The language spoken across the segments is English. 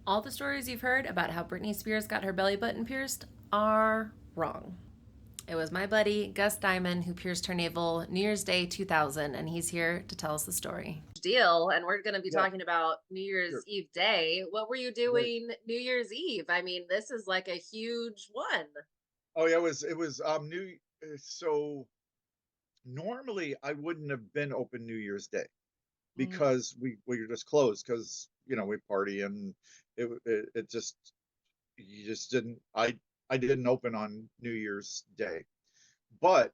All the stories you've heard about how Britney Spears got her belly button pierced are wrong. It was my buddy, Gus Diamond, who pierced her navel New Year's Day 2000, and he's here to tell us the story. Deal, and we're going to be Yeah, talking about New Year's sure. Eve day. What were you Right. doing New Year's Eve? I mean, this is like a huge one. Oh yeah, it was New so normally I wouldn't have been open New Year's Day Mm. because we were just closed because we party and it just you just didn't I didn't open on New Year's Day. But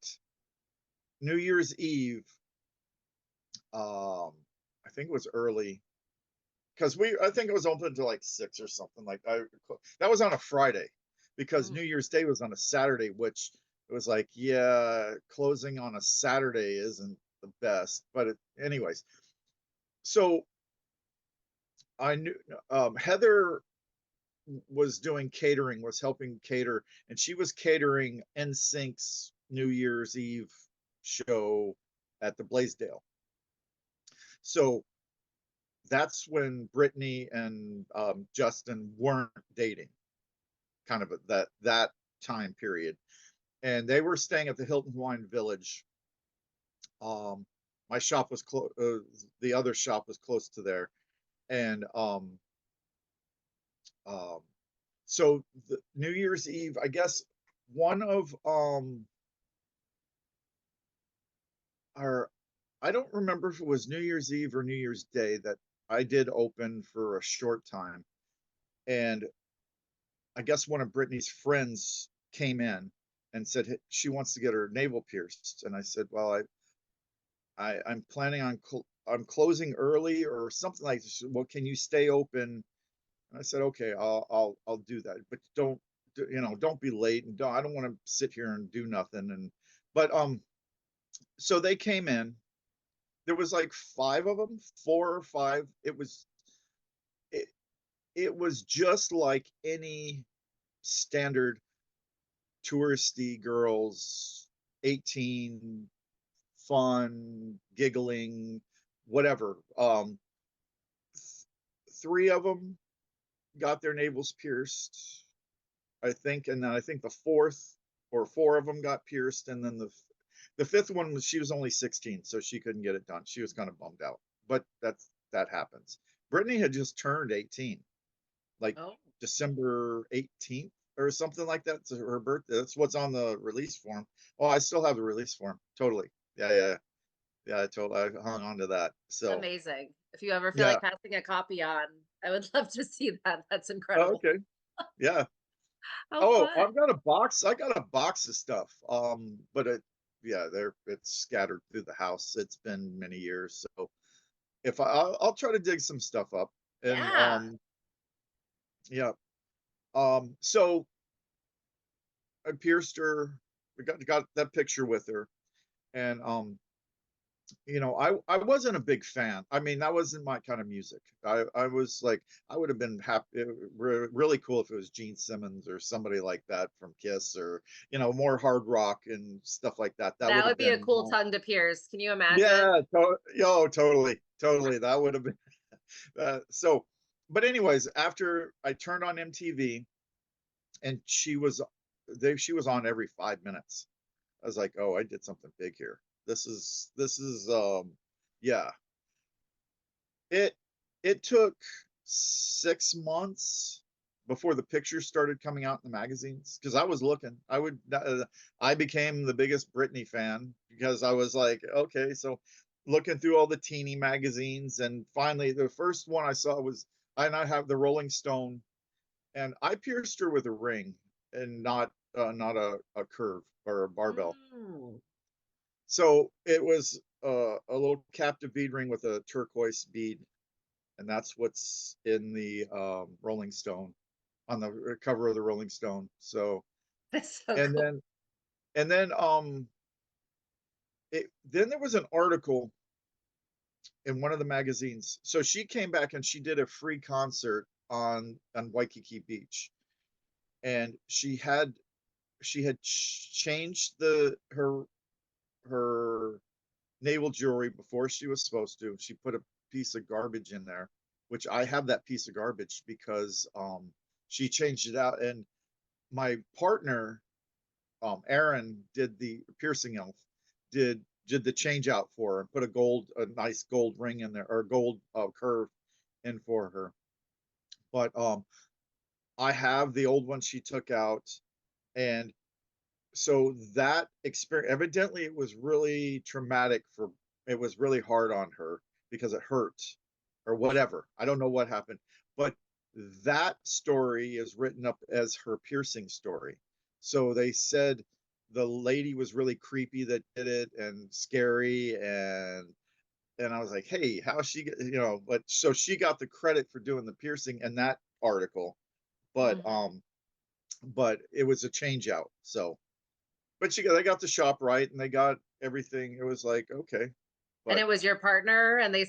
New Year's Eve, um I think it was early because we I think it was open until like 6 or something like that was on a Friday because Mm. New Year's Day was on a Saturday, which it was like, yeah, closing on a Saturday isn't the best. But anyways, so I knew Heather was doing catering, was helping cater, and she was catering NSYNC's New Year's Eve show at the Blaisdell. So that's when Brittany and Justin weren't dating, kind of at that time period, and they were staying at the Hilton Hawaiian Village. Um, my shop was close. The other shop was close to there, and um, so the New Year's Eve, I guess one of our I don't remember if it was New Year's Eve or New Year's Day that I did open for a short time, and I guess one of Brittany's friends came in and said she wants to get her navel pierced, and I said, well, I'm planning on I'm closing early or something like this. Well, can you stay open? And I said, okay, I'll do that, but don't be late, and I don't want to sit here and do nothing. And but so they came in. There was like five of them, four or five. It, it was just like any standard touristy girls, 18, fun, giggling, whatever. Three of them got their navels pierced, I think, and then I think the fourth or four of them got pierced, and then the fifth one was she was only 16, so she couldn't get it done. She was kind of bummed out, but that happens. Brittany had just turned 18, like Oh, December 18th or something like that. To her birthday. That's what's on the release form. Oh, I still have the release form. Totally. Yeah, yeah, yeah. I hung on to that. So amazing. If you ever feel yeah. like passing a copy on, I would love to see that. That's Oh, incredible. okay. Yeah. How Oh, fun. I've got a box. I got a box of stuff. But yeah, it's scattered through the house. It's been many years, so if I'll try to dig some stuff up. And Yeah. yeah. So I pierced her. We got that picture with her, and I wasn't a big fan. I mean, that wasn't my kind of music. I was like, I would have been happy, really cool if it was Gene Simmons or somebody like that from Kiss, or more hard rock and stuff like that. That That would would have be a been cool tongue to pierce. Can you imagine? yeah, yo, totally, totally. That would have been so. But anyways, after I turned on MTV and she was on every 5 minutes. I was like, oh, I did something big here. This is yeah. It it took 6 months before the pictures started coming out in the magazines because I was looking. I became the biggest Britney fan because I was like, okay, so looking through all the teeny magazines, and finally the first one I saw was, and I have the Rolling Stone, and I pierced her with a ring and not a curve or a barbell. Mm. So it was a little captive bead ring with a turquoise bead, and that's what's in the Rolling Stone, on the cover of the Rolling Stone. So That's so and cool. then there was an article in one of the magazines. So she came back and she did a free concert on Waikiki Beach, and she had changed the her naval jewelry before she was supposed to. She put a piece of garbage in there, which I have that piece of garbage because she changed it out. And my partner, Aaron, did the piercing elf, did the change out for her and put a nice gold ring in there, or gold curve in for her. But I have the old one she took out, and so that experience, evidently it was really traumatic for, it was really hard on her because it hurt or whatever. I don't know what happened, but that story is written up as her piercing story. So they said the lady was really creepy that did it and scary, and I was like, hey, how she get, but so she got the credit for doing the piercing in that article, but Mm. but it was a change out. So but they got the shop right and they got everything. It was like, okay. And But it was your partner, and they